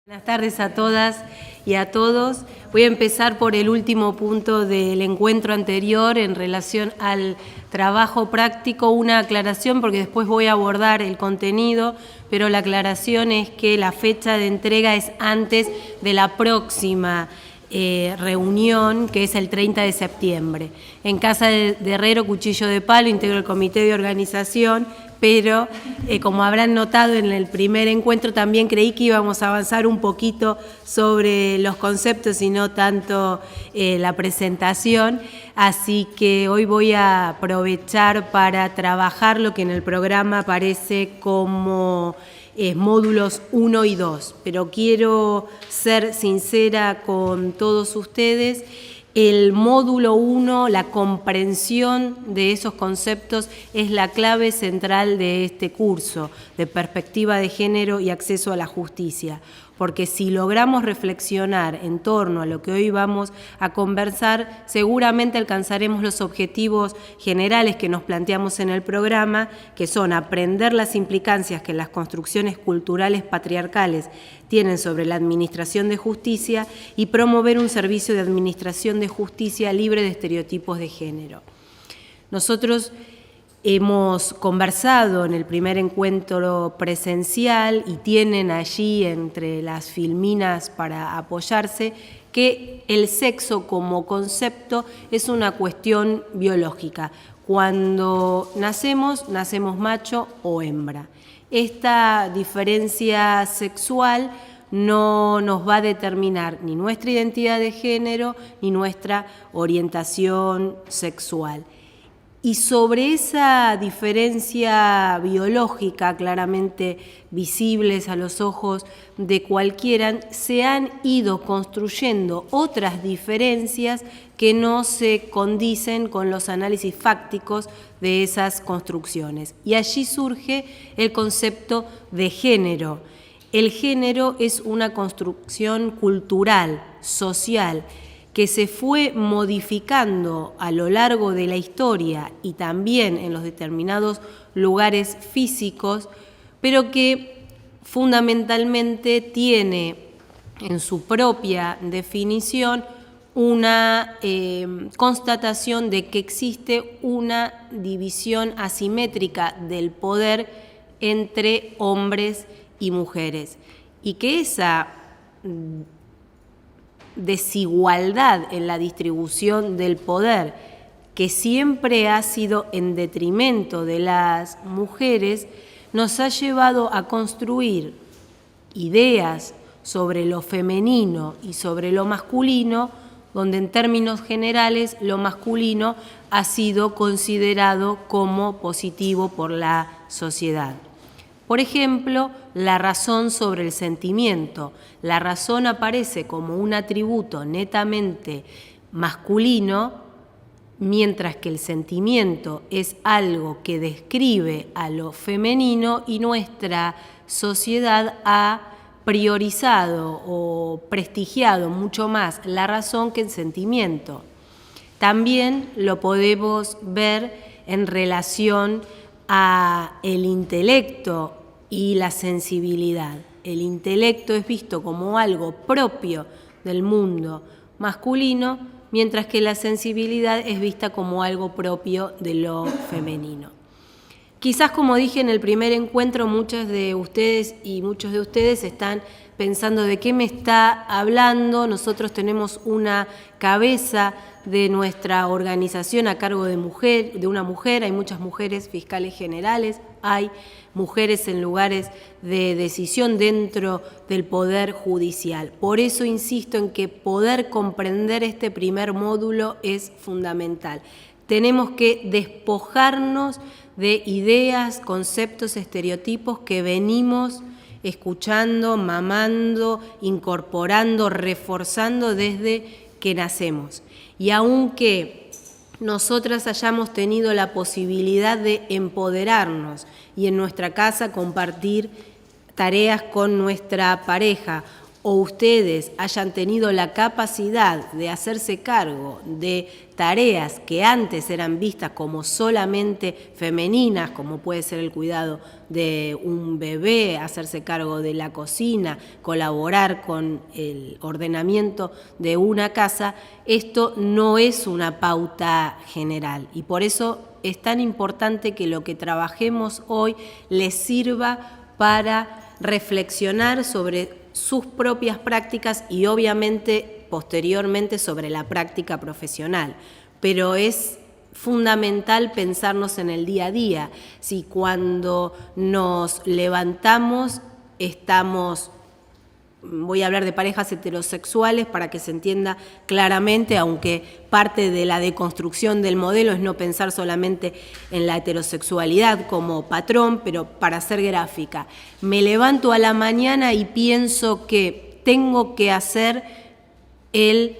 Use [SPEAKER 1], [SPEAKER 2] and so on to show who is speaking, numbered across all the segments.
[SPEAKER 1] Buenas tardes a todas y a todos. Voy a empezar por el último punto del encuentro anterior en relación al trabajo práctico. Una aclaración, porque después voy a abordar el contenido, pero la aclaración es que la fecha de entrega es antes de la próxima reunión, que es el 30 de septiembre. En Casa de Herrero, Cuchillo de Palo, integro el comité de organización, pero como habrán notado en el primer encuentro, también creí que íbamos a avanzar un poquito sobre los conceptos y no tanto la presentación, así que hoy voy a aprovechar para trabajar lo que en el programa aparece como módulos 1 y 2, pero quiero ser sincera con todos ustedes. El módulo 1, la comprensión de esos conceptos, es la clave central de este curso de perspectiva de género y acceso a la justicia, porque si logramos reflexionar en torno a lo que hoy vamos a conversar, seguramente alcanzaremos los objetivos generales que nos planteamos en el programa, que son aprender las implicancias que las construcciones culturales patriarcales tienen sobre la administración de justicia y promover un servicio de administración de justicia libre de estereotipos de género. Nosotros hemos conversado en el primer encuentro presencial y tienen allí entre las filminas para apoyarse que el sexo como concepto es una cuestión biológica. Cuando nacemos macho o hembra. Esta diferencia sexual no nos va a determinar ni nuestra identidad de género ni nuestra orientación sexual. Y sobre esa diferencia biológica, claramente visibles a los ojos de cualquiera, se han ido construyendo otras diferencias que no se condicen con los análisis fácticos de esas construcciones. Y allí surge el concepto de género. El género es una construcción cultural, social, que se fue modificando a lo largo de la historia y también en los determinados lugares físicos, pero que fundamentalmente tiene en su propia definición una constatación de que existe una división asimétrica del poder entre hombres y mujeres y que esa desigualdad en la distribución del poder, que siempre ha sido en detrimento de las mujeres, nos ha llevado a construir ideas sobre lo femenino y sobre lo masculino, donde en términos generales lo masculino ha sido considerado como positivo por la sociedad. Por ejemplo, la razón sobre el sentimiento. La razón aparece como un atributo netamente masculino, mientras que el sentimiento es algo que describe a lo femenino y nuestra sociedad ha priorizado o prestigiado mucho más la razón que el sentimiento. También lo podemos ver en relación a el intelecto y la sensibilidad. El intelecto es visto como algo propio del mundo masculino, mientras que la sensibilidad es vista como algo propio de lo femenino. Quizás, como dije en el primer encuentro, muchas de ustedes y muchos de ustedes están pensando de qué me está hablando. Nosotros tenemos una cabeza de nuestra organización a cargo de una mujer, hay muchas mujeres fiscales generales, hay mujeres en lugares de decisión dentro del Poder Judicial. Por eso insisto en que poder comprender este primer módulo es fundamental. Tenemos que despojarnos de ideas, conceptos, estereotipos que venimos escuchando, mamando, incorporando, reforzando desde que nacemos. Y aunque nosotras hayamos tenido la posibilidad de empoderarnos y en nuestra casa compartir tareas con nuestra pareja o ustedes hayan tenido la capacidad de hacerse cargo de tareas que antes eran vistas como solamente femeninas, como puede ser el cuidado de un bebé, hacerse cargo de la cocina, colaborar con el ordenamiento de una casa, esto no es una pauta general y por eso es tan importante que lo que trabajemos hoy les sirva para reflexionar sobre sus propias prácticas y obviamente posteriormente sobre la práctica profesional. Pero es fundamental pensarnos en el día a día. Si cuando nos levantamos estamos, voy a hablar de parejas heterosexuales para que se entienda claramente, aunque parte de la deconstrucción del modelo es no pensar solamente en la heterosexualidad como patrón, pero para ser gráfica. Me levanto a la mañana y pienso que tengo que hacer el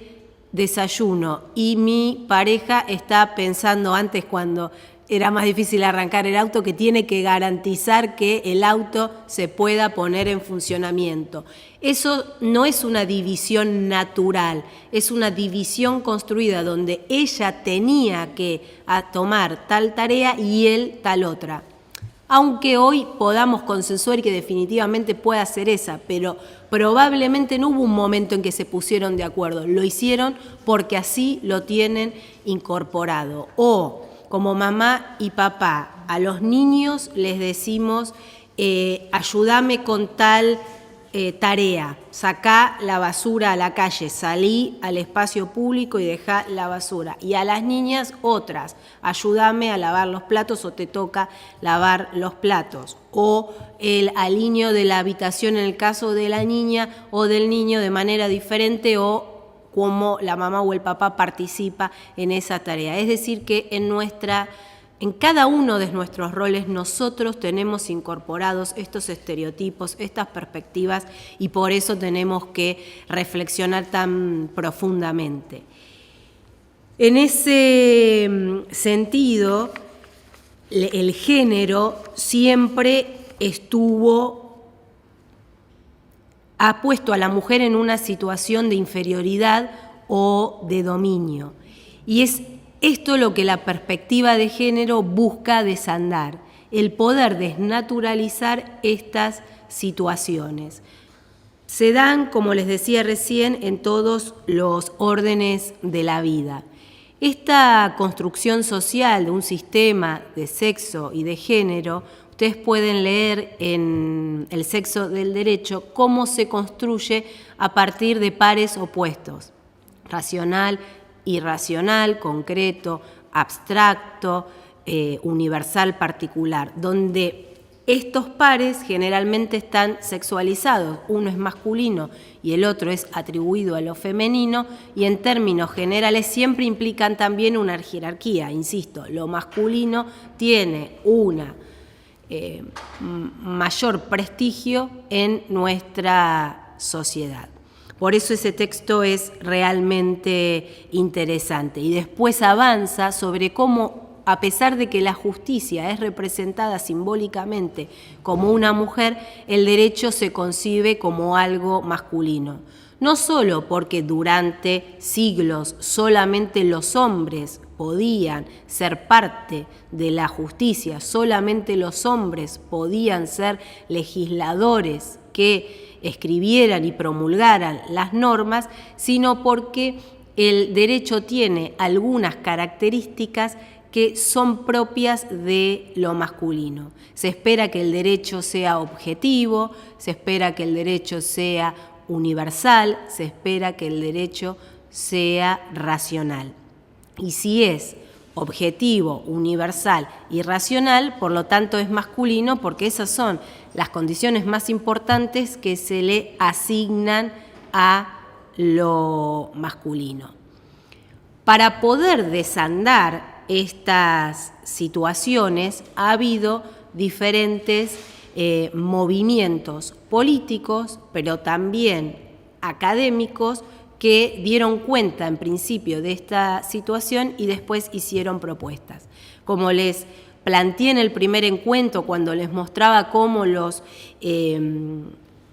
[SPEAKER 1] desayuno y mi pareja está pensando antes cuando era más difícil arrancar el auto, que tiene que garantizar que el auto se pueda poner en funcionamiento. Eso no es una división natural, es una división construida donde ella tenía que tomar tal tarea y él tal otra. Aunque hoy podamos consensuar que definitivamente pueda ser esa, pero probablemente no hubo un momento en que se pusieron de acuerdo, lo hicieron porque así lo tienen incorporado. O como mamá y papá, a los niños les decimos, ayúdame con tal tarea, sacá la basura a la calle, salí al espacio público y dejá la basura. Y a las niñas otras, ayúdame a lavar los platos o te toca lavar los platos. O al niño de la habitación en el caso de la niña o del niño de manera diferente o cómo la mamá o el papá participa en esa tarea. Es decir, que en cada uno de nuestros roles nosotros tenemos incorporados estos estereotipos, estas perspectivas y por eso tenemos que reflexionar tan profundamente. En ese sentido, el género siempre ha puesto a la mujer en una situación de inferioridad o de dominio. Y es esto lo que la perspectiva de género busca desandar, el poder desnaturalizar estas situaciones. Se dan, como les decía recién, en todos los órdenes de la vida. Esta construcción social de un sistema de sexo y de género, ustedes pueden leer en El sexo del derecho cómo se construye a partir de pares opuestos, racional, irracional, concreto, abstracto, universal, particular, donde estos pares generalmente están sexualizados, uno es masculino y el otro es atribuido a lo femenino y en términos generales siempre implican también una jerarquía, insisto, lo masculino tiene una mayor prestigio en nuestra sociedad. Por eso ese texto es realmente interesante. Y después avanza sobre cómo, a pesar de que la justicia es representada simbólicamente como una mujer, el derecho se concibe como algo masculino. No solo porque durante siglos solamente los hombres podían ser parte de la justicia, solamente los hombres podían ser legisladores que escribieran y promulgaran las normas, sino porque el derecho tiene algunas características que son propias de lo masculino. Se espera que el derecho sea objetivo, se espera que el derecho sea universal, se espera que el derecho sea racional. Y si es objetivo, universal y racional, por lo tanto es masculino porque esas son las condiciones más importantes que se le asignan a lo masculino. Para poder desandar estas situaciones ha habido diferentes movimientos políticos, pero también académicos, que dieron cuenta en principio de esta situación y después hicieron propuestas. Como les planteé en el primer encuentro, cuando les mostraba cómo los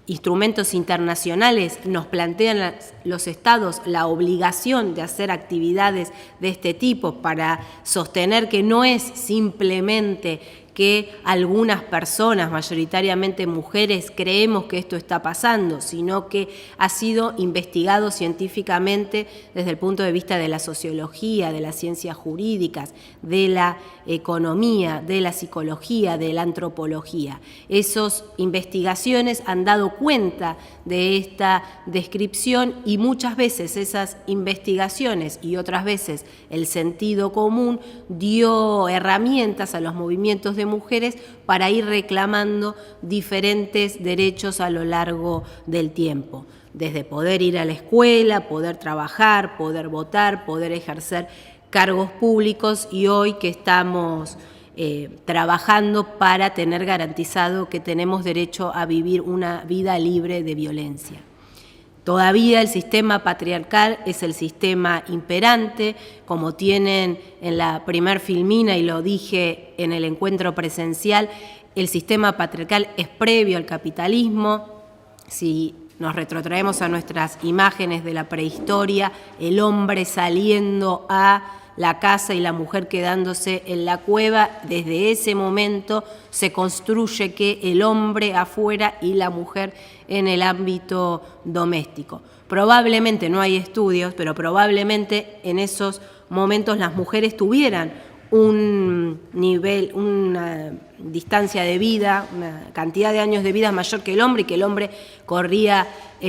[SPEAKER 1] instrumentos internacionales nos plantean los estados la obligación de hacer actividades de este tipo para sostener que no es simplemente que algunas personas, mayoritariamente mujeres, creemos que esto está pasando, sino que ha sido investigado científicamente desde el punto de vista de la sociología, de las ciencias jurídicas, de la economía, de la psicología, de la antropología. Esas investigaciones han dado cuenta de esta descripción y muchas veces esas investigaciones y otras veces el sentido común dio herramientas a los movimientos de mujeres para ir reclamando diferentes derechos a lo largo del tiempo, desde poder ir a la escuela, poder trabajar, poder votar, poder ejercer cargos públicos y hoy que estamos trabajando para tener garantizado que tenemos derecho a vivir una vida libre de violencia. Todavía el sistema patriarcal es el sistema imperante, como tienen en la primer filmina y lo dije en el encuentro presencial, el sistema patriarcal es previo al capitalismo. Si nos retrotraemos a nuestras imágenes de la prehistoria, el hombre saliendo a la casa y la mujer quedándose en la cueva, desde ese momento se construye que el hombre afuera y la mujer en el ámbito doméstico. Probablemente, no hay estudios, pero probablemente en esos momentos las mujeres tuvieran un nivel, una distancia de vida, una cantidad de años de vida mayor que el hombre y que el hombre corría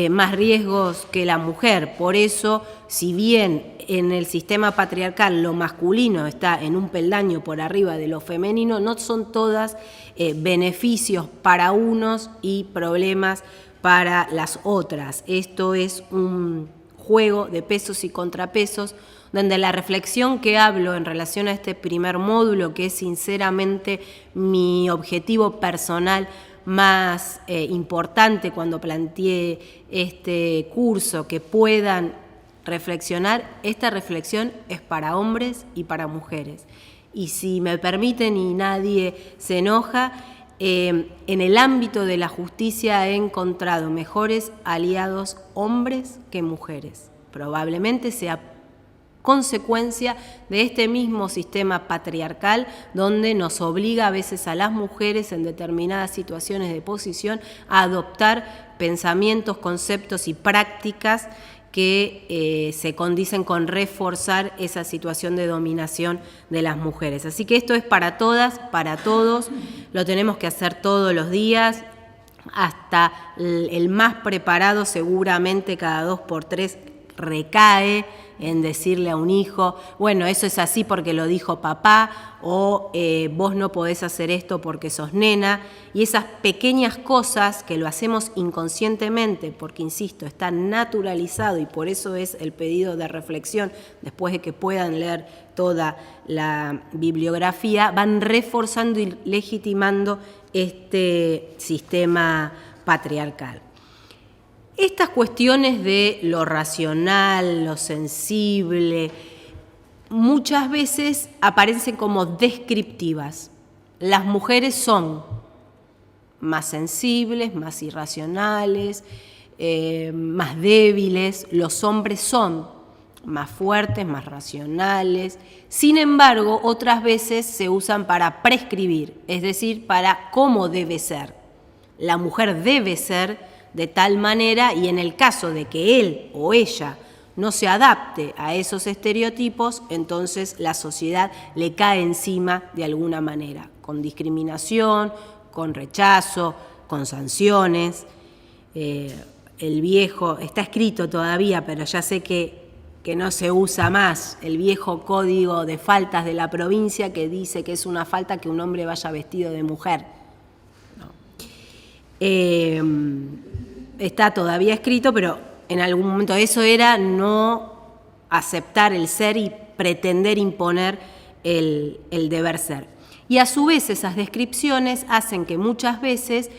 [SPEAKER 1] más riesgos que la mujer. Por eso, si bien en el sistema patriarcal lo masculino está en un peldaño por arriba de lo femenino, no son todas beneficios para unos y problemas para las otras. Esto es un juego de pesos y contrapesos, donde la reflexión que hablo en relación a este primer módulo, que es sinceramente mi objetivo personal más importante cuando planteé este curso, que puedan reflexionar, esta reflexión es para hombres y para mujeres. Y si me permiten y nadie se enoja, en el ámbito de la justicia he encontrado mejores aliados hombres que mujeres. Probablemente sea consecuencia de este mismo sistema patriarcal donde nos obliga a veces a las mujeres en determinadas situaciones de posición a adoptar pensamientos, conceptos y prácticas que se condicen con reforzar esa situación de dominación de las mujeres. Así que esto es para todas, para todos, lo tenemos que hacer todos los días, hasta el más preparado seguramente cada 2 por 3 recae en decirle a un hijo, bueno, eso es así porque lo dijo papá, o vos no podés hacer esto porque sos nena, y esas pequeñas cosas que lo hacemos inconscientemente, porque insisto, está naturalizado y por eso es el pedido de reflexión, después de que puedan leer toda la bibliografía, van reforzando y legitimando este sistema patriarcal. Estas cuestiones de lo racional, lo sensible, muchas veces aparecen como descriptivas. Las mujeres son más sensibles, más irracionales, más débiles, los hombres son más fuertes, más racionales. Sin embargo, otras veces se usan para prescribir, es decir, para cómo debe ser. La mujer debe ser de tal manera, y en el caso de que él o ella no se adapte a esos estereotipos, entonces la sociedad le cae encima de alguna manera, con discriminación, con rechazo, con sanciones. El viejo, está escrito todavía, pero ya sé que no se usa más, el viejo código de faltas de la provincia que dice que es una falta que un hombre vaya vestido de mujer. Está todavía escrito, pero en algún momento eso era no aceptar el ser y pretender imponer el deber ser. Y a su vez esas descripciones hacen que muchas veces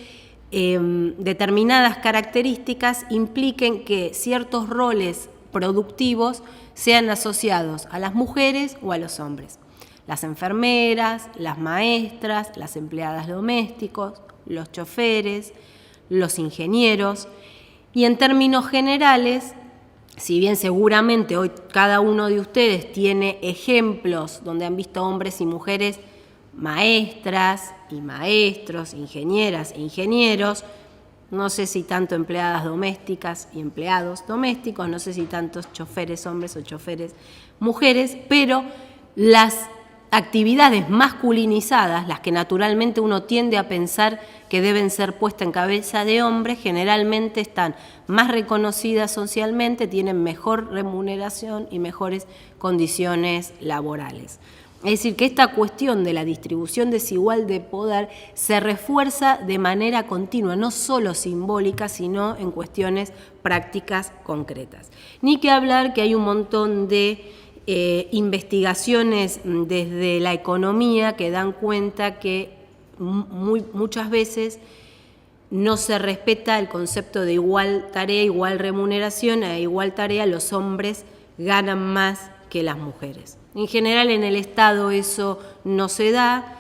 [SPEAKER 1] determinadas características impliquen que ciertos roles productivos sean asociados a las mujeres o a los hombres. Las enfermeras, las maestras, las empleadas domésticos, los choferes, los ingenieros. Y en términos generales, si bien seguramente hoy cada uno de ustedes tiene ejemplos donde han visto hombres y mujeres maestras y maestros, ingenieras e ingenieros, no sé si tanto empleadas domésticas y empleados domésticos, no sé si tantos choferes hombres o choferes mujeres, pero las actividades masculinizadas, las que naturalmente uno tiende a pensar que deben ser puestas en cabeza de hombres, generalmente están más reconocidas socialmente, tienen mejor remuneración y mejores condiciones laborales. Es decir, que esta cuestión de la distribución desigual de poder se refuerza de manera continua, no solo simbólica, sino en cuestiones prácticas concretas. Ni que hablar que hay un montón de investigaciones desde la economía que dan cuenta que muchas veces no se respeta el concepto de igual tarea, igual remuneración. A igual tarea los hombres ganan más que las mujeres. En general en el Estado eso no se da,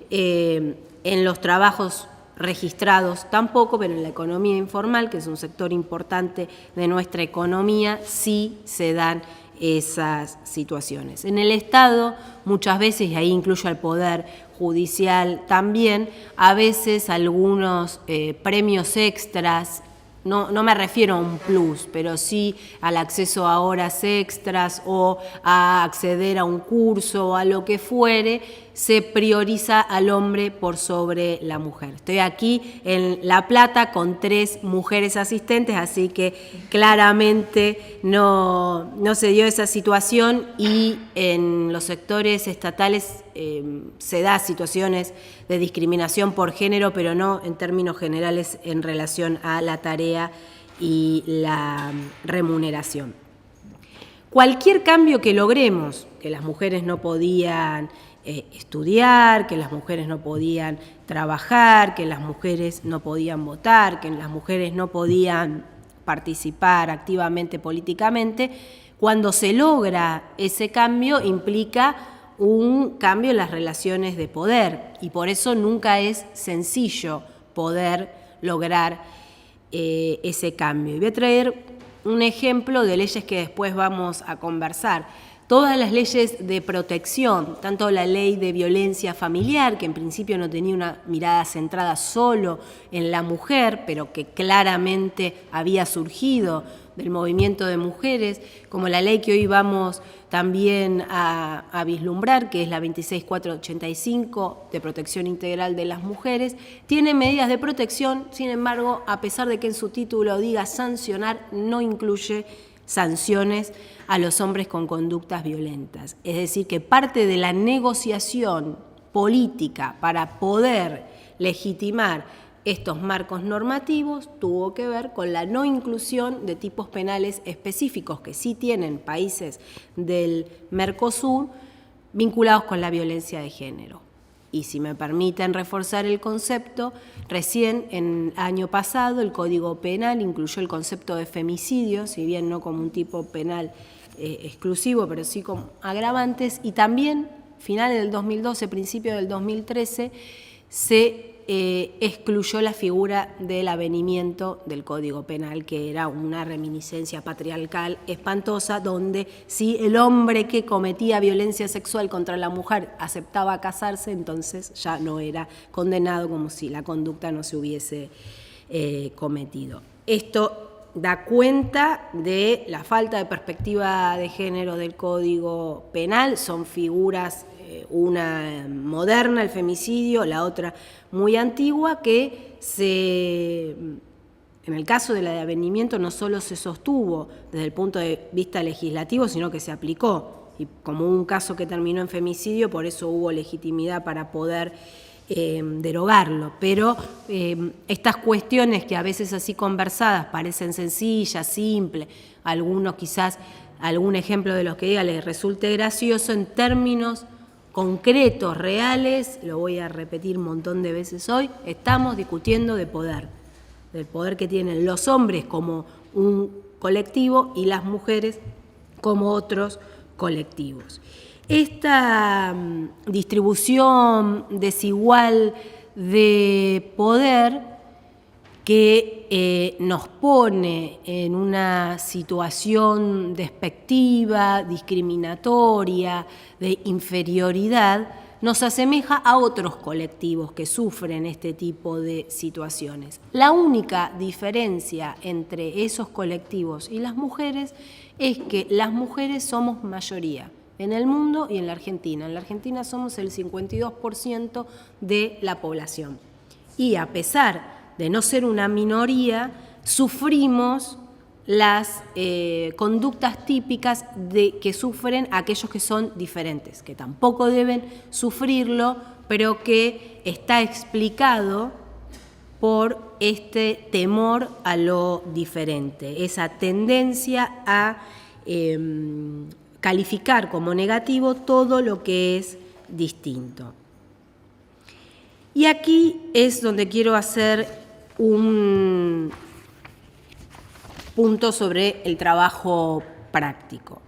[SPEAKER 1] en los trabajos registrados tampoco, pero en la economía informal, que es un sector importante de nuestra economía, sí se dan esas situaciones. En el Estado muchas veces, y ahí incluyo al Poder Judicial también, a veces algunos premios extras, no me refiero a un plus, pero sí al acceso a horas extras o a acceder a un curso o a lo que fuere, se prioriza al hombre por sobre la mujer. Estoy aquí en La Plata con 3 mujeres asistentes, así que claramente no se dio esa situación, y en los sectores estatales se da situaciones de discriminación por género, pero no en términos generales en relación a la tarea y la remuneración. Cualquier cambio que logremos, que las mujeres no podían estudiar, que las mujeres no podían trabajar, que las mujeres no podían votar, que las mujeres no podían participar activamente políticamente, cuando se logra ese cambio implica un cambio en las relaciones de poder, y por eso nunca es sencillo poder lograr ese cambio. Y voy a traer un ejemplo de leyes que después vamos a conversar. Todas las leyes de protección, tanto la ley de violencia familiar, que en principio no tenía una mirada centrada solo en la mujer, pero que claramente había surgido del movimiento de mujeres, como la ley que hoy vamos también a vislumbrar, que es la 26485 de protección integral de las mujeres, tiene medidas de protección. Sin embargo, a pesar de que en su título diga sancionar, no incluye sanciones a los hombres con conductas violentas. Es decir, que parte de la negociación política para poder legitimar estos marcos normativos tuvo que ver con la no inclusión de tipos penales específicos que sí tienen países del Mercosur vinculados con la violencia de género. Y si me permiten reforzar el concepto, recién en el año pasado el Código Penal incluyó el concepto de femicidio, si bien no como un tipo penal exclusivo, pero sí como agravantes, y también, finales del 2012, principios del 2013, se excluyó la figura del avenimiento del Código Penal, que era una reminiscencia patriarcal espantosa, donde si el hombre que cometía violencia sexual contra la mujer aceptaba casarse, entonces ya no era condenado, como si la conducta no se hubiese cometido. Esto da cuenta de la falta de perspectiva de género del Código Penal. Son figuras, una moderna, el femicidio, la otra muy antigua, que en el caso del avenimiento no solo se sostuvo desde el punto de vista legislativo, sino que se aplicó. Y como un caso que terminó en femicidio, por eso hubo legitimidad para poder derogarlo. Pero estas cuestiones que a veces así conversadas parecen sencillas, simples, algunos quizás algún ejemplo de los que diga les resulte gracioso, en términos concretos, reales, lo voy a repetir un montón de veces hoy, estamos discutiendo de poder, del poder que tienen los hombres como un colectivo y las mujeres como otros colectivos. Esta distribución desigual de poder, que nos pone en una situación despectiva, discriminatoria, de inferioridad, nos asemeja a otros colectivos que sufren este tipo de situaciones. La única diferencia entre esos colectivos y las mujeres es que las mujeres somos mayoría en el mundo y en la Argentina. En la Argentina somos el 52% de la población. Y a pesar de no ser una minoría, sufrimos las conductas típicas que sufren aquellos que son diferentes, que tampoco deben sufrirlo, pero que está explicado por este temor a lo diferente, esa tendencia a calificar como negativo todo lo que es distinto. Y aquí es donde quiero hacer un punto sobre el trabajo práctico.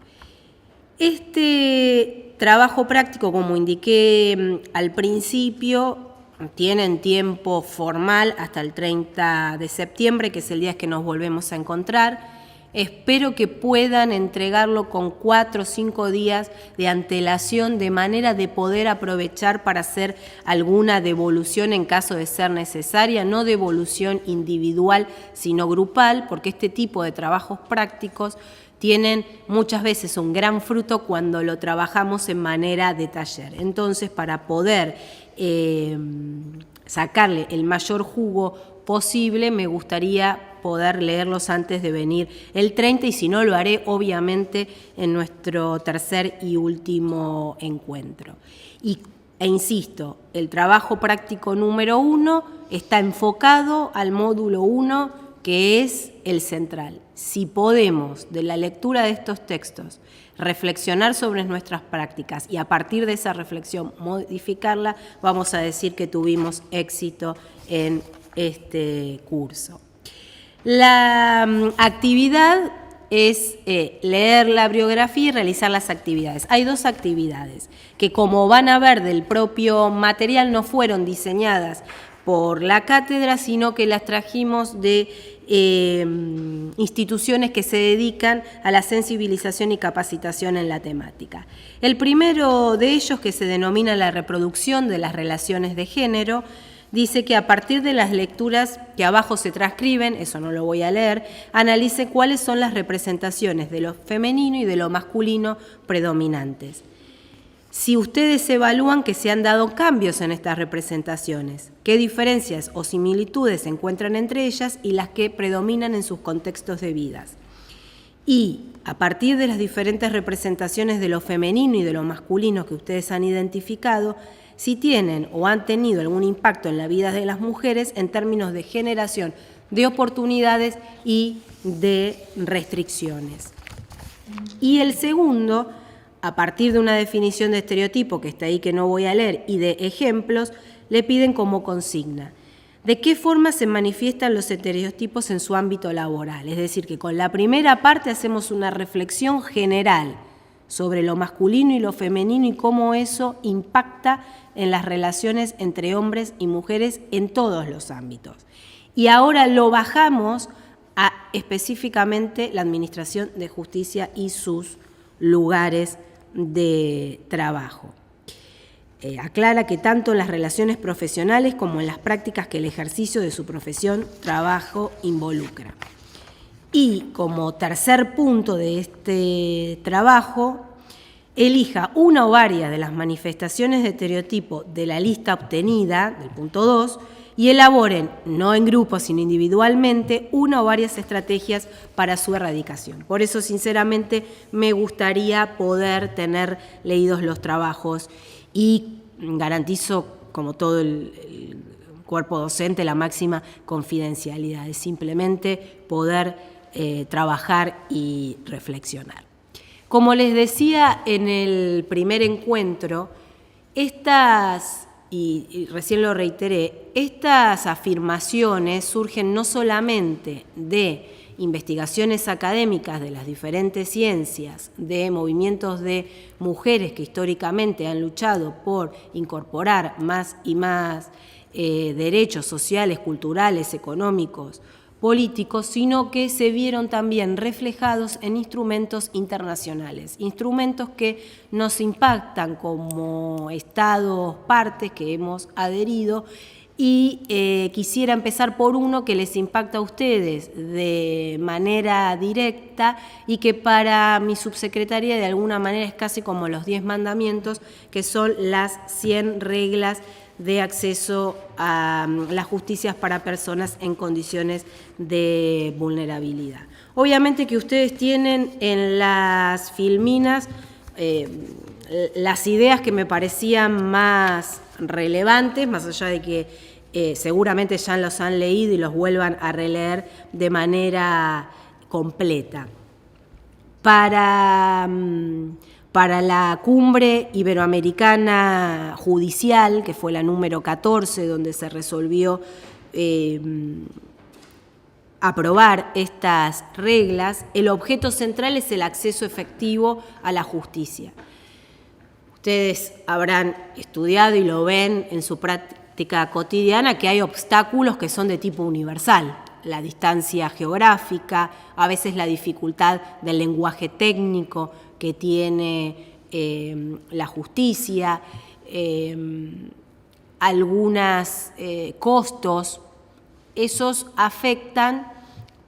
[SPEAKER 1] Este trabajo práctico, como indiqué al principio, tienen tiempo formal hasta el 30 de septiembre, que es el día que nos volvemos a encontrar. Espero que puedan entregarlo con 4 o 5 días de antelación, de manera de poder aprovechar para hacer alguna devolución en caso de ser necesaria, no devolución individual, sino grupal, porque este tipo de trabajos prácticos tienen muchas veces un gran fruto cuando lo trabajamos en manera de taller. Entonces, para poder sacarle el mayor jugo posible, me gustaría poder leerlos antes de venir el 30, y si no lo haré obviamente en nuestro tercer y último encuentro. E insisto, el trabajo práctico número 1 está enfocado al módulo 1, que es el central. Si podemos, de la lectura de estos textos, reflexionar sobre nuestras prácticas y a partir de esa reflexión modificarla, vamos a decir que tuvimos éxito en este curso. La actividad es leer la bibliografía y realizar las actividades. Hay 2 actividades que, como van a ver del propio material, no fueron diseñadas por la cátedra, sino que las trajimos de instituciones que se dedican a la sensibilización y capacitación en la temática. El primero de ellos, que se denomina la reproducción de las relaciones de género, dice que a partir de las lecturas que abajo se transcriben, eso no lo voy a leer, analice cuáles son las representaciones de lo femenino y de lo masculino predominantes. Si ustedes evalúan que se han dado cambios en estas representaciones, qué diferencias o similitudes se encuentran entre ellas y las que predominan en sus contextos de vidas. Y a partir de las diferentes representaciones de lo femenino y de lo masculino que ustedes han identificado, si tienen o han tenido algún impacto en la vida de las mujeres en términos de generación de oportunidades y de restricciones. Y el segundo, a partir de una definición de estereotipo que está ahí, que no voy a leer, y de ejemplos, le piden como consigna: ¿de qué forma se manifiestan los estereotipos en su ámbito laboral? Es decir, que con la primera parte hacemos una reflexión general sobre lo masculino y lo femenino y cómo eso impacta en las relaciones entre hombres y mujeres en todos los ámbitos. Y ahora lo bajamos a específicamente la Administración de Justicia y sus lugares de trabajo. Aclara que tanto en las relaciones profesionales como en las prácticas que el ejercicio de su profesión, trabajo involucra. Y como tercer punto de este trabajo, elija una o varias de las manifestaciones de estereotipo de la lista obtenida, del punto 2, y elaboren, no en grupo, sino individualmente, una o varias estrategias para su erradicación. Por eso, sinceramente, me gustaría poder tener leídos los trabajos y garantizo, como todo el cuerpo docente, la máxima confidencialidad, es simplemente poder trabajar y reflexionar. Como les decía en el primer encuentro, y recién lo reiteré, estas afirmaciones surgen no solamente de investigaciones académicas de las diferentes ciencias, de movimientos de mujeres que históricamente han luchado por incorporar más y más derechos sociales, culturales, económicos, políticos, sino que se vieron también reflejados en instrumentos internacionales, instrumentos que nos impactan como Estados partes que hemos adherido, y quisiera empezar por uno que les impacta a ustedes de manera directa y que para mi subsecretaría de alguna manera es casi como los 10 mandamientos, que son las 100 reglas de acceso a las justicias para personas en condiciones de vulnerabilidad. Obviamente que ustedes tienen en las filminas las ideas que me parecían más relevantes, más allá de que seguramente ya los han leído y los vuelvan a releer de manera completa. Para la Cumbre Iberoamericana Judicial, que fue la número 14, donde se resolvió aprobar estas reglas, el objeto central es el acceso efectivo a la justicia. Ustedes habrán estudiado y lo ven en su práctica cotidiana que hay obstáculos que son de tipo universal. La distancia geográfica, a veces la dificultad del lenguaje técnico que tiene la justicia, algunos costos, esos afectan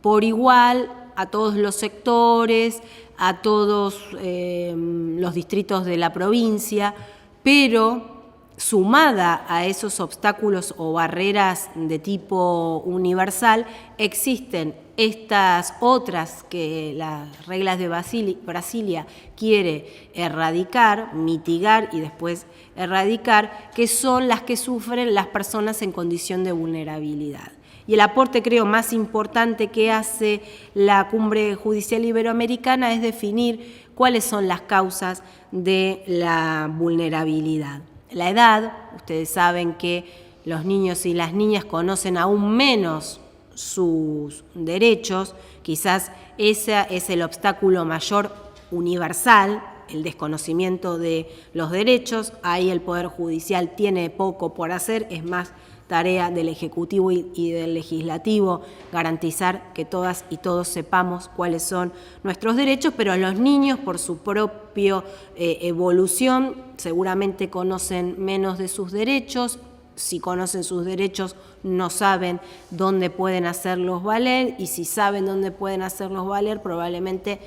[SPEAKER 1] por igual a todos los sectores, a todos los distritos de la provincia, pero sumada a esos obstáculos o barreras de tipo universal, existen estas otras que las reglas de Brasilia quiere erradicar, mitigar y después erradicar, que son las que sufren las personas en condición de vulnerabilidad. Y el aporte, creo, más importante que hace la Cumbre Judicial Iberoamericana es definir cuáles son las causas de la vulnerabilidad. La edad, ustedes saben que los niños y las niñas conocen aún menos sus derechos, quizás ese es el obstáculo mayor universal, el desconocimiento de los derechos. Ahí el Poder Judicial tiene poco por hacer, es más tarea del Ejecutivo y del Legislativo garantizar que todas y todos sepamos cuáles son nuestros derechos, pero los niños, por su propia evolución, seguramente conocen menos de sus derechos. Si conocen sus derechos, no saben dónde pueden hacerlos valer, y si saben dónde pueden hacerlos valer, probablemente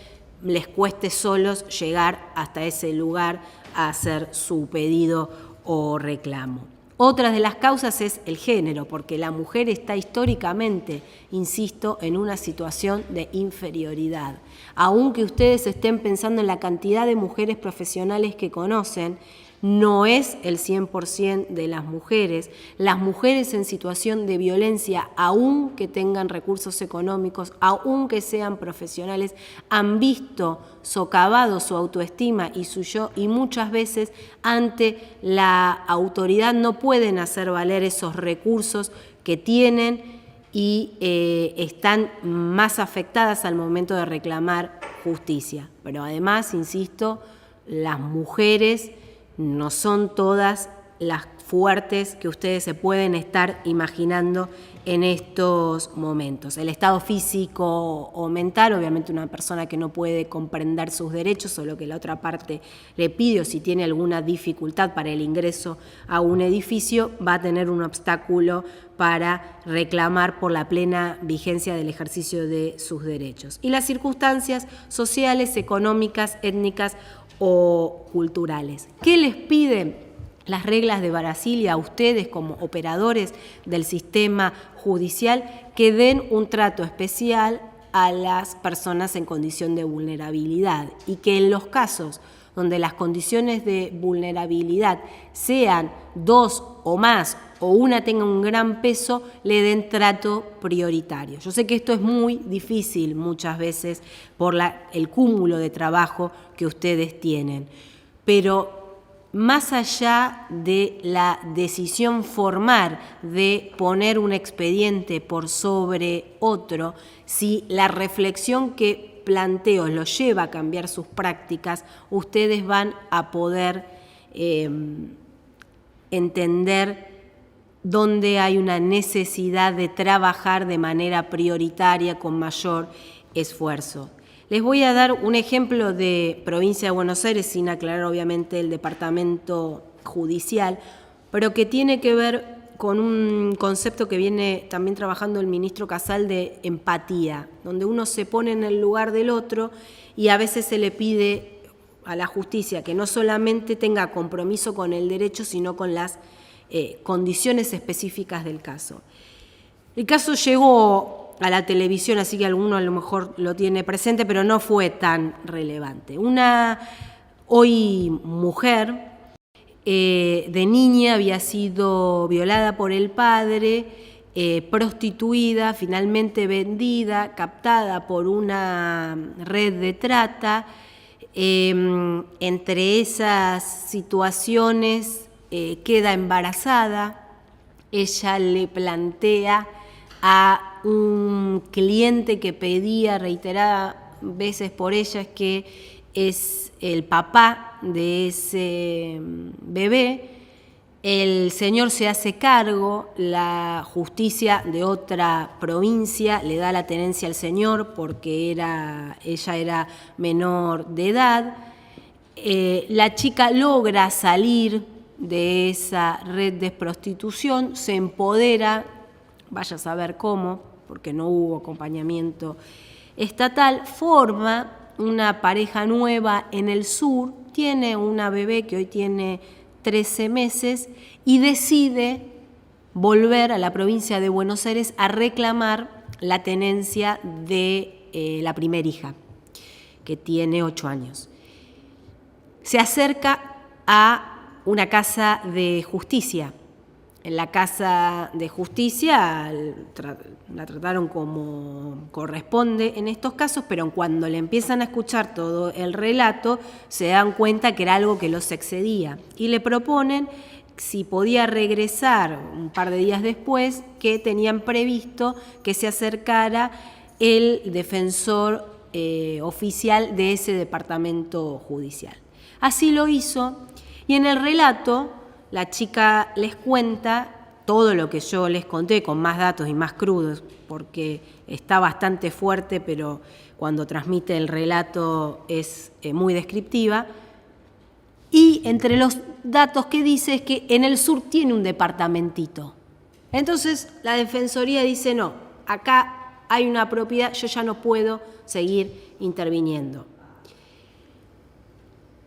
[SPEAKER 1] les cueste solos llegar hasta ese lugar a hacer su pedido o reclamo. Otra de las causas es el género, porque la mujer está históricamente, insisto, en una situación de inferioridad. Aunque ustedes estén pensando en la cantidad de mujeres profesionales que conocen, no es el 100% de las mujeres. Las mujeres en situación de violencia, aunque tengan recursos económicos, aunque sean profesionales, han visto socavado su autoestima y su yo, y muchas veces ante la autoridad no pueden hacer valer esos recursos que tienen y están más afectadas al momento de reclamar justicia. Pero además, insisto, las mujeres no son todas las fuertes que ustedes se pueden estar imaginando en estos momentos. El estado físico o mental, obviamente una persona que no puede comprender sus derechos o lo que la otra parte le pide, o si tiene alguna dificultad para el ingreso a un edificio, va a tener un obstáculo para reclamar por la plena vigencia del ejercicio de sus derechos. Y las circunstancias sociales, económicas, étnicas o culturales. ¿Qué les piden las reglas de Brasilia a ustedes como operadores del sistema judicial? Que den un trato especial a las personas en condición de vulnerabilidad, y que en los casos donde las condiciones de vulnerabilidad sean 2 o más, o una tenga un gran peso, le den trato prioritario. Yo sé que esto es muy difícil muchas veces por el cúmulo de trabajo que ustedes tienen, pero más allá de la decisión formal de poner un expediente por sobre otro, si la reflexión que planteo los lleva a cambiar sus prácticas, ustedes van a poder entender donde hay una necesidad de trabajar de manera prioritaria con mayor esfuerzo. Les voy a dar un ejemplo de provincia de Buenos Aires, sin aclarar obviamente el departamento judicial, pero que tiene que ver con un concepto que viene también trabajando el ministro Casal de empatía, donde uno se pone en el lugar del otro y a veces se le pide a la justicia que no solamente tenga compromiso con el derecho, sino con las condiciones específicas del caso. El caso llegó a la televisión, así que alguno a lo mejor lo tiene presente, pero no fue tan relevante. Una hoy mujer de niña había sido violada por el padre, prostituida, finalmente vendida, captada por una red de trata. Entre esas situaciones queda embarazada. Ella le plantea a un cliente que pedía reiteradas veces por ella, que es el papá de ese bebé. El señor se hace cargo, la justicia de otra provincia le da la tenencia al señor porque ella era menor de edad. La chica logra salir de esa red de prostitución, se empodera, vaya a saber cómo, porque no hubo acompañamiento estatal, forma una pareja nueva en el sur, tiene una bebé que hoy tiene 13 meses y decide volver a la provincia de Buenos Aires a reclamar la tenencia de la primera hija, que tiene 8 años. Se acerca a una casa de justicia. En la casa de justicia la trataron como corresponde en estos casos, pero cuando le empiezan a escuchar todo el relato, se dan cuenta que era algo que los excedía. Y le proponen si podía regresar un par de días después, que tenían previsto que se acercara el defensor oficial de ese departamento judicial. Así lo hizo. Y en el relato, la chica les cuenta todo lo que yo les conté, con más datos y más crudos, porque está bastante fuerte, pero cuando transmite el relato es muy descriptiva. Y entre los datos que dice es que en el sur tiene un departamentito. Entonces la Defensoría dice, no, acá hay una propiedad, yo ya no puedo seguir interviniendo.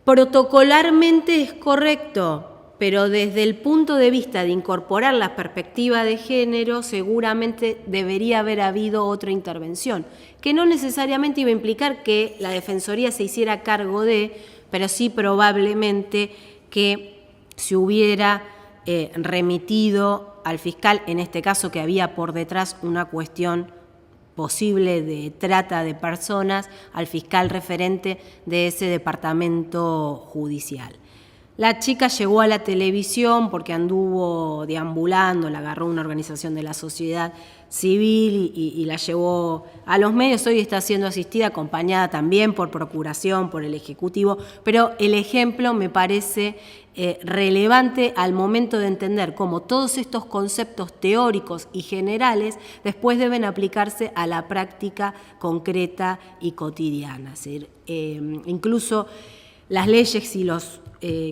[SPEAKER 1] Protocolarmente es correcto, pero desde el punto de vista de incorporar la perspectiva de género, seguramente debería haber habido otra intervención, que no necesariamente iba a implicar que la Defensoría se hiciera cargo de, pero sí probablemente que se hubiera remitido al fiscal, en este caso que había por detrás una cuestión posible de trata de personas, al fiscal referente de ese departamento judicial. La chica llegó a la televisión porque anduvo deambulando, la agarró una organización de la sociedad civil y la llevó a los medios. Hoy está siendo asistida, acompañada también por Procuración, por el Ejecutivo, pero el ejemplo me parece relevante al momento de entender cómo todos estos conceptos teóricos y generales después deben aplicarse a la práctica concreta y cotidiana. Es decir, incluso las leyes y los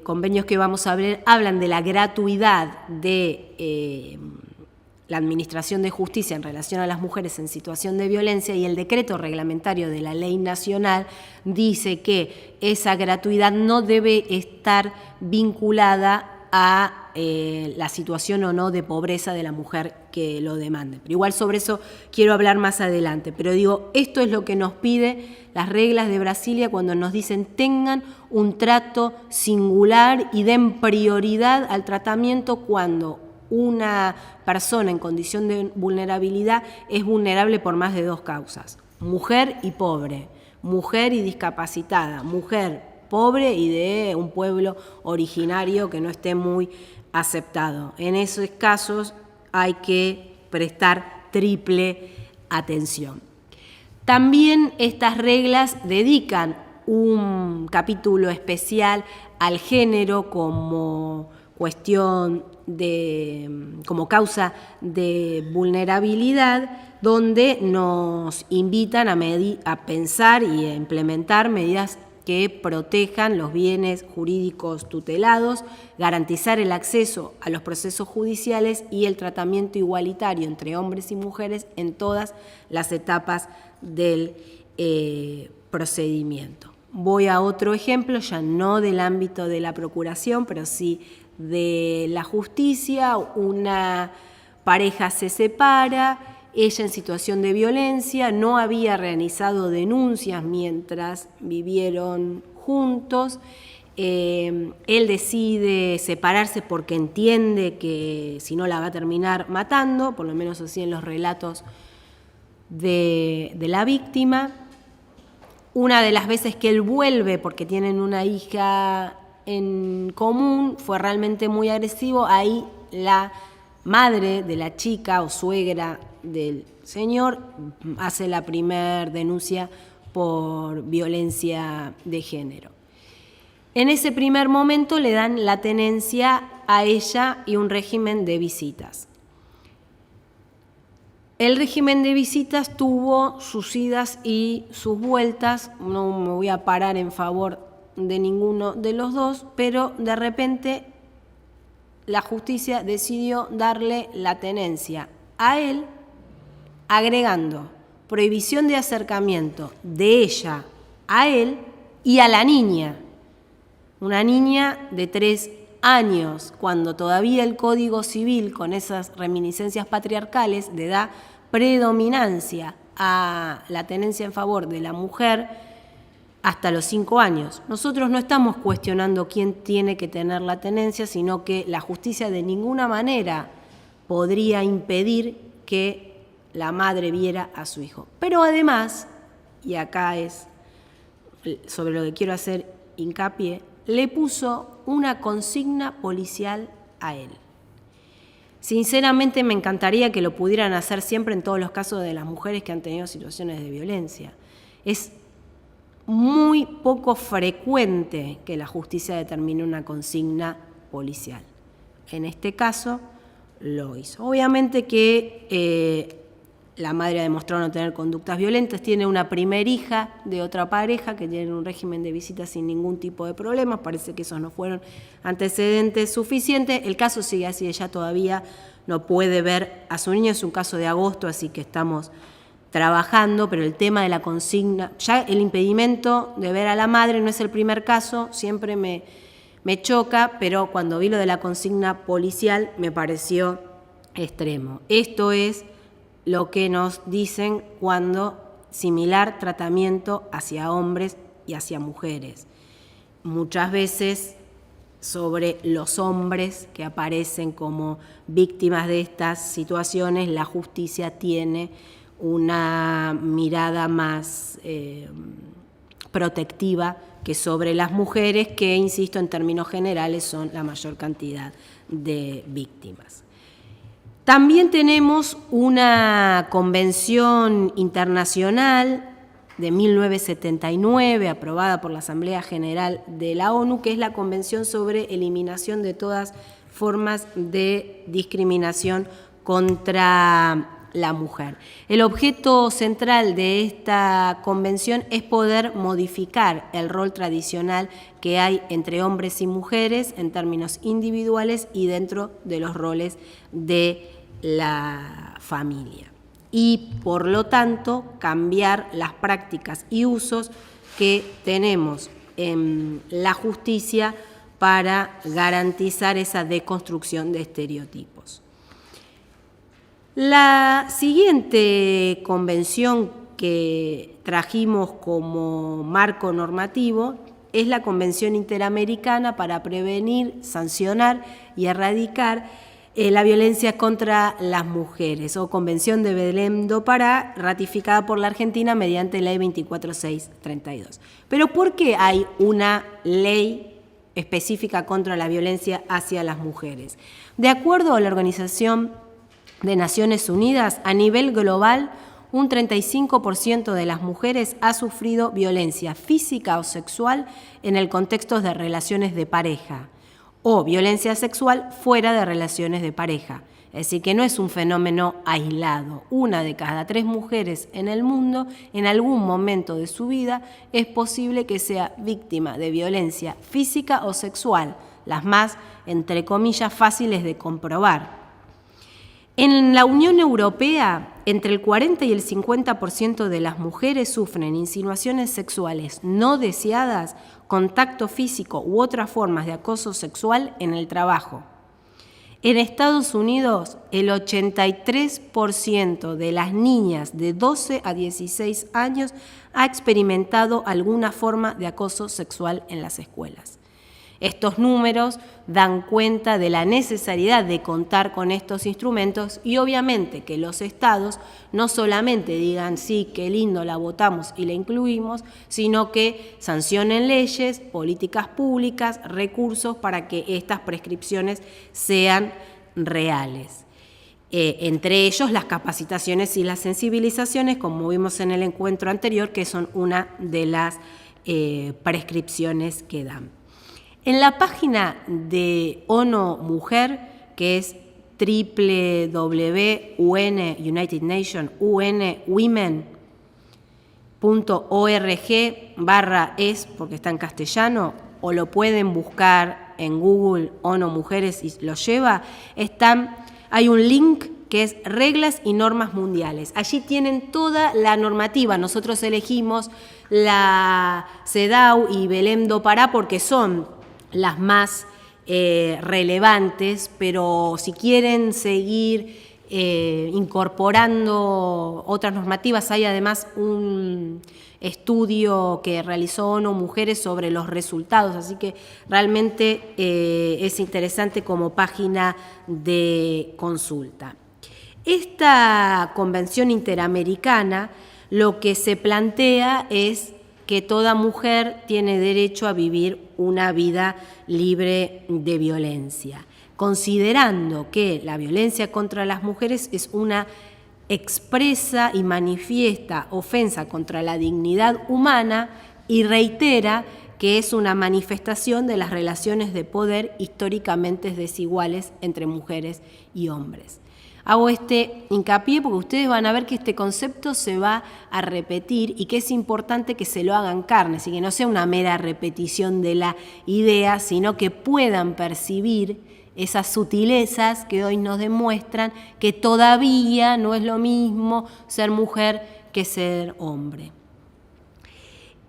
[SPEAKER 1] convenios que vamos a ver hablan de la gratuidad de la Administración de Justicia en relación a las mujeres en situación de violencia, y el decreto reglamentario de la Ley Nacional dice que esa gratuidad no debe estar vinculada a la situación o no de pobreza de la mujer que lo demande. Pero igual sobre eso quiero hablar más adelante. Pero digo, esto es lo que nos pide las reglas de Brasilia cuando nos dicen tengan un trato singular y den prioridad al tratamiento cuando una persona en condición de vulnerabilidad es vulnerable por más de 2 causas: mujer y pobre, mujer y discapacitada, mujer pobre y de un pueblo originario que no esté muy aceptado. En esos casos hay que prestar triple atención. También estas reglas dedican un capítulo especial al género como cuestión como causa de vulnerabilidad, donde nos invitan a pensar y a implementar medidas que protejan los bienes jurídicos tutelados, garantizar el acceso a los procesos judiciales y el tratamiento igualitario entre hombres y mujeres en todas las etapas del procedimiento. Voy a otro ejemplo, ya no del ámbito de la procuración, pero sí de la justicia. Una pareja se separa, ella en situación de violencia, no había realizado denuncias mientras vivieron juntos. Él decide separarse porque entiende que si no la va a terminar matando, por lo menos así en los relatos de la víctima. Una de las veces que él vuelve, porque tienen una hija en común, fue realmente muy agresivo. Ahí la madre de la chica o suegra del señor hace la primera denuncia por violencia de género. En ese primer momento le dan la tenencia a ella y un régimen de visitas. El régimen de visitas tuvo sus idas y sus vueltas, no me voy a parar en favor de ninguno de los dos, pero de repente la justicia decidió darle la tenencia a él, agregando prohibición de acercamiento de ella a él y a la niña, una niña de 3 años, cuando todavía el Código Civil, con esas reminiscencias patriarcales, le da predominancia a la tenencia en favor de la mujer hasta los 5 años. Nosotros no estamos cuestionando quién tiene que tener la tenencia, sino que la justicia de ninguna manera podría impedir que la madre viera a su hijo. Pero además, y acá es sobre lo que quiero hacer hincapié, le puso una consigna policial a él. Sinceramente me encantaría que lo pudieran hacer siempre en todos los casos de las mujeres que han tenido situaciones de violencia. Es muy poco frecuente que la justicia determine una consigna policial. En este caso lo hizo. Obviamente que la madre ha demostrado no tener conductas violentas, tiene una primera hija de otra pareja que tiene un régimen de visitas sin ningún tipo de problemas, parece que esos no fueron antecedentes suficientes. El caso sigue así, ella todavía no puede ver a su niño, es un caso de agosto, así que estamos trabajando, pero el tema de la consigna, ya el impedimento de ver a la madre no es el primer caso, siempre me choca, pero cuando vi lo de la consigna policial me pareció extremo. Esto es lo que nos dicen cuando similar tratamiento hacia hombres y hacia mujeres. Muchas veces sobre los hombres que aparecen como víctimas de estas situaciones, la justicia tiene una mirada más protectiva que sobre las mujeres, que, insisto, en términos generales son la mayor cantidad de víctimas. También tenemos una convención internacional de 1979, aprobada por la Asamblea General de la ONU, que es la Convención sobre Eliminación de todas formas de discriminación contra la mujer. El objeto central de esta convención es poder modificar el rol tradicional que hay entre hombres y mujeres en términos individuales y dentro de los roles de la familia. Y, por lo tanto, cambiar las prácticas y usos que tenemos en la justicia para garantizar esa deconstrucción de estereotipos. La siguiente convención que trajimos como marco normativo es la Convención Interamericana para prevenir, sancionar y erradicar la violencia contra las mujeres, o Convención de Belém do Pará, ratificada por la Argentina mediante Ley 24632. Pero ¿por qué hay una ley específica contra la violencia hacia las mujeres? De acuerdo a la Organización de Naciones Unidas, a nivel global, un 35% de las mujeres ha sufrido violencia física o sexual en el contexto de relaciones de pareja. o violencia sexual fuera de relaciones de pareja. Es decir, que no es un fenómeno aislado. 1 de cada 3 mujeres en el mundo, en algún momento de su vida, es posible que sea víctima de violencia física o sexual, las más, entre comillas, fáciles de comprobar. En la Unión Europea, entre el 40 y el 50% de las mujeres sufren insinuaciones sexuales no deseadas, contacto físico u otras formas de acoso sexual en el trabajo. En Estados Unidos, el 83% de las niñas de 12 a 16 años ha experimentado alguna forma de acoso sexual en las escuelas. Estos números dan cuenta de la necesidad de contar con estos instrumentos y obviamente que los estados no solamente digan sí, qué lindo, la votamos y la incluimos, sino que sancionen leyes, políticas públicas, recursos para que estas prescripciones sean reales. Entre ellos las capacitaciones y las sensibilizaciones, como vimos en el encuentro anterior, que son una de las prescripciones que dan. En la página de ONU Mujer, que es www.unwomen.org/es, porque está en castellano, o lo pueden buscar en Google ONU Mujeres y lo lleva, hay un link que es Reglas y Normas Mundiales. Allí tienen toda la normativa. Nosotros elegimos la CEDAW y Belém do Pará porque son las más relevantes, pero si quieren seguir incorporando otras normativas, hay además un estudio que realizó ONU Mujeres sobre los resultados, así que realmente es interesante como página de consulta. Esta Convención Interamericana lo que se plantea es que toda mujer tiene derecho a vivir una vida libre de violencia, considerando que la violencia contra las mujeres es una expresa y manifiesta ofensa contra la dignidad humana y reitera que es una manifestación de las relaciones de poder históricamente desiguales entre mujeres y hombres. Hago este hincapié porque ustedes van a ver que este concepto se va a repetir y que es importante que se lo hagan carne, así que no sea una mera repetición de la idea, sino que puedan percibir esas sutilezas que hoy nos demuestran que todavía no es lo mismo ser mujer que ser hombre.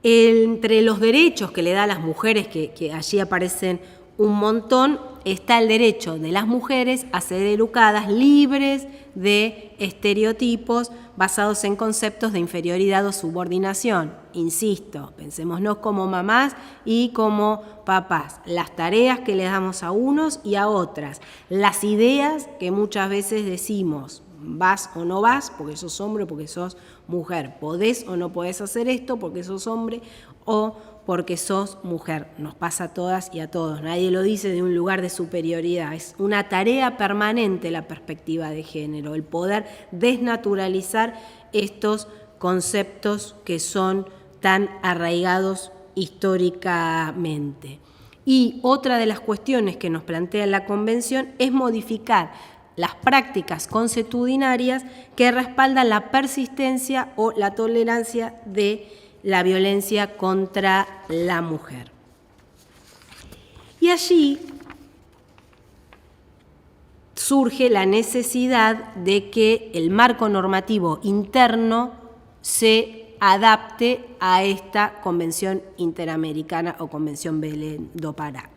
[SPEAKER 1] Entre los derechos que le da a las mujeres, que allí aparecen un montón, está el derecho de las mujeres a ser educadas libres de estereotipos basados en conceptos de inferioridad o subordinación. Insisto, pensémonos como mamás y como papás, las tareas que le damos a unos y a otras, las ideas que muchas veces decimos, vas o no vas porque sos hombre o porque sos mujer, podés o no podés hacer esto porque sos hombre o porque sos mujer. Nos pasa a todas y a todos. Nadie lo dice de un lugar de superioridad. Es una tarea permanente la perspectiva de género, el poder desnaturalizar estos conceptos que son tan arraigados históricamente. Y otra de las cuestiones que nos plantea la Convención es modificar las prácticas consuetudinarias que respaldan la persistencia o la tolerancia de la violencia contra la mujer. Y allí surge la necesidad de que el marco normativo interno se adapte a esta Convención Interamericana o Convención Belém do Pará.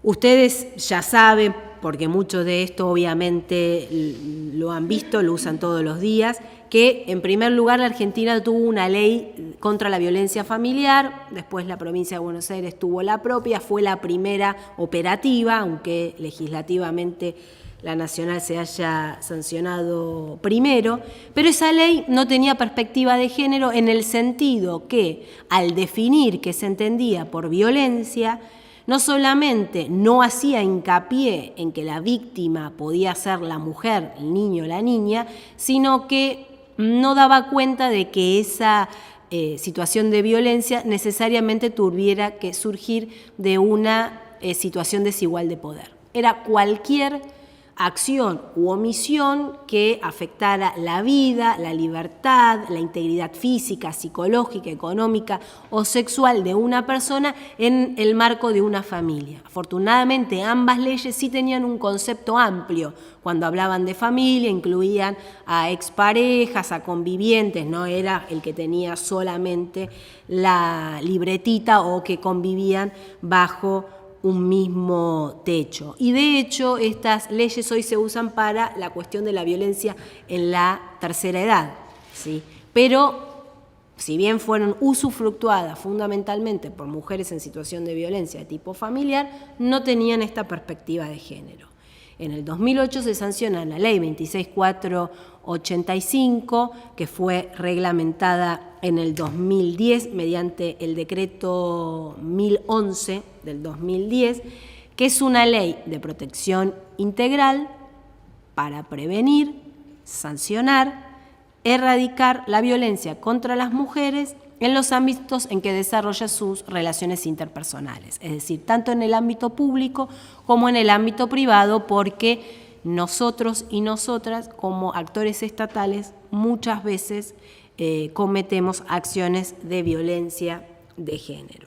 [SPEAKER 1] Ustedes ya saben, porque mucho de esto obviamente lo han visto, lo usan todos los días, que en primer lugar la Argentina tuvo una ley contra la violencia familiar, después la provincia de Buenos Aires tuvo la propia, fue la primera operativa, aunque legislativamente la nacional se haya sancionado primero, pero esa ley no tenía perspectiva de género en el sentido que al definir qué se entendía por violencia, no solamente no hacía hincapié en que la víctima podía ser la mujer, el niño o la niña, sino que no daba cuenta de que esa situación de violencia necesariamente tuviera que surgir de una situación desigual de poder. Era cualquier acción u omisión que afectara la vida, la libertad, la integridad física, psicológica, económica o sexual de una persona en el marco de una familia. Afortunadamente, ambas leyes sí tenían un concepto amplio. Cuando hablaban de familia, incluían a exparejas, a convivientes, no era el que tenía solamente la libretita o que convivían bajo un mismo techo. Y de hecho, estas leyes hoy se usan para la cuestión de la violencia en la tercera edad, ¿sí? Pero, si bien fueron usufructuadas fundamentalmente por mujeres en situación de violencia de tipo familiar, no tenían esta perspectiva de género. En el 2008 se sanciona la Ley 26485, que fue reglamentada en el 2010 mediante el decreto 1011 del 2010, que es una ley de protección integral para prevenir, sancionar, erradicar la violencia contra las mujeres en los ámbitos en que desarrolla sus relaciones interpersonales, es decir, tanto en el ámbito público como en el ámbito privado, porque nosotros y nosotras, como actores estatales, muchas veces cometemos acciones de violencia de género.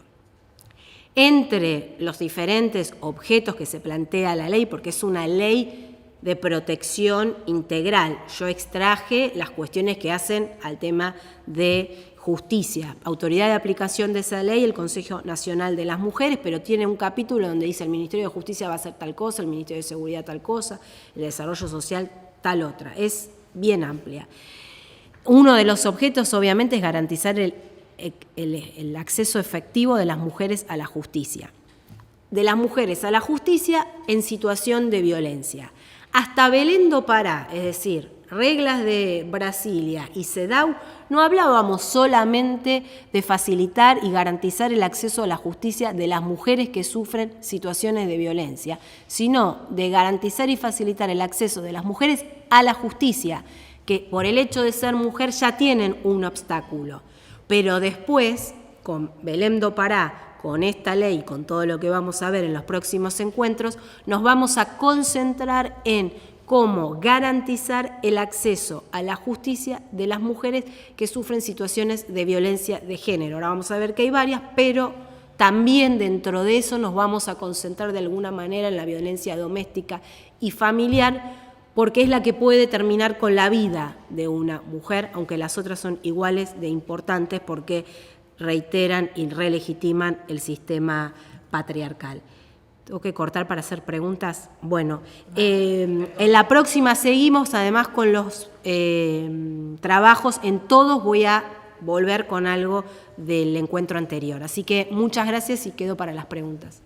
[SPEAKER 1] Entre los diferentes objetos que se plantea la ley, porque es una ley de protección integral, yo extraje las cuestiones que hacen al tema de justicia, autoridad de aplicación de esa ley, el Consejo Nacional de las Mujeres, pero tiene un capítulo donde dice el Ministerio de Justicia va a hacer tal cosa, el Ministerio de Seguridad tal cosa, el Desarrollo Social tal otra. Es bien amplia. Uno de los objetos, obviamente, es garantizar el acceso efectivo de las mujeres a la justicia. De las mujeres a la justicia en situación de violencia. Hasta Belén do Pará, es decir, reglas de Brasilia y CEDAW, no hablábamos solamente de facilitar y garantizar el acceso a la justicia de las mujeres que sufren situaciones de violencia, sino de garantizar y facilitar el acceso de las mujeres a la justicia, que por el hecho de ser mujer ya tienen un obstáculo. Pero después, con Belén do Pará, con esta ley, con todo lo que vamos a ver en los próximos encuentros, nos vamos a concentrar en cómo garantizar el acceso a la justicia de las mujeres que sufren situaciones de violencia de género. Ahora vamos a ver que hay varias, pero también dentro de eso nos vamos a concentrar de alguna manera en la violencia doméstica y familiar, porque es la que puede terminar con la vida de una mujer, aunque las otras son iguales de importantes porque reiteran y relegitiman el sistema patriarcal. ¿Tengo que cortar para hacer preguntas? Bueno, en la próxima seguimos además con los trabajos. En todos voy a volver con algo del encuentro anterior. Así que muchas gracias y quedo para las preguntas.